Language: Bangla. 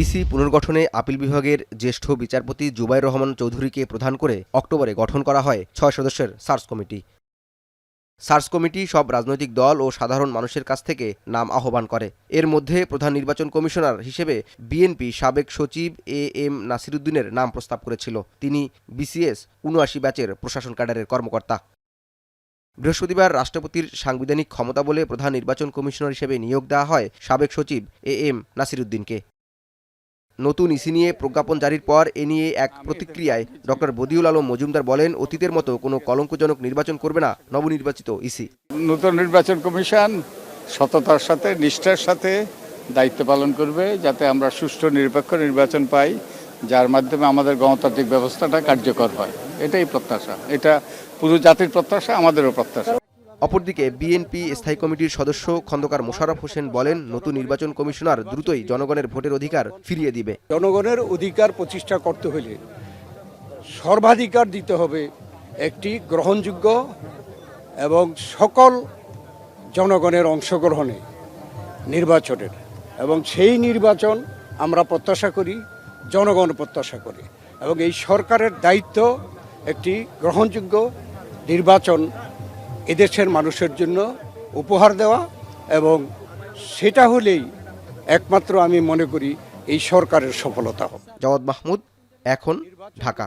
ইসি পুনর্গঠনে আপিল বিভাগের জ্যেষ্ঠ বিচারপতি জুবাইর রহমান চৌধুরীকে প্রধান করে অক্টোবরে গঠন করা হয় ৬ সদস্যের সার্চ কমিটি। সার্চ কমিটি সব রাজনৈতিক দল ও সাধারণ মানুষের কাছ থেকে নাম আহ্বান করে। এর মধ্যে প্রধান নির্বাচন কমিশনার হিসেবে বিএনপি সাবেক সচিব এম নাসিরুদ্দিনের নাম প্রস্তাব করেছিল। তিনি বিসিএস ৭৯ ব্যাচের প্রশাসন ক্যাডারের কর্মকর্তা। বৃহস্পতিবার রাষ্ট্রপতির সাংবিধানিক ক্ষমতা বলে প্রধান নির্বাচন কমিশনার হিসেবে নিয়োগ দেওয়া হয় সাবেক সচিব এম নাসিরুদ্দিনকে। নতুন ইসি নিয়ে প্রজ্ঞাপন জারির পর এ নিয়ে এক প্রতিক্রিয়ায় ডক্টর বদিউল আলম মজুমদার বলেন, অতীতের মতো কোনো কলঙ্কজনক নির্বাচন করবে না নবনির্বাচিত ইসি। নতুন নির্বাচন কমিশন সততার সাথে নিষ্ঠার সাথে দায়িত্ব পালন করবে, যাতে আমরা সুষ্ঠু নিরপেক্ষ নির্বাচন পাই, যার মাধ্যমে আমাদের গণতান্ত্রিক ব্যবস্থাটা কার্যকর হয়। এটাই প্রত্যাশা, এটা পুরো জাতির প্রত্যাশা, আমাদেরও প্রত্যাশা। অপরদিকে বিএনপি স্থায়ী কমিটির সদস্য খন্দকার মোশাররফ হোসেন বলেন, নতুন নির্বাচন কমিশনার দ্রুতই জনগণের ভোটের অধিকার ফিরিয়ে দিবে। জনগণের অধিকার প্রতিষ্ঠা করতে হলে সর্বাধিকার দিতে হবে একটি গ্রহণযোগ্য এবং সকল জনগণের অংশগ্রহণে নির্বাচনের, এবং সেই নির্বাচন আমরা প্রত্যাশা করি, জনগণ প্রত্যাশা করে, এবং এই সরকারের দায়িত্ব একটি গ্রহণযোগ্য নির্বাচন এদেশের মানুষের জন্য উপহার দেওয়া, এবং সেটা হলেই একমাত্র আমি মনে করি এই সরকারের সফলতা হবে। জাওয়াদ মাহমুদ, এখন, ঢাকা।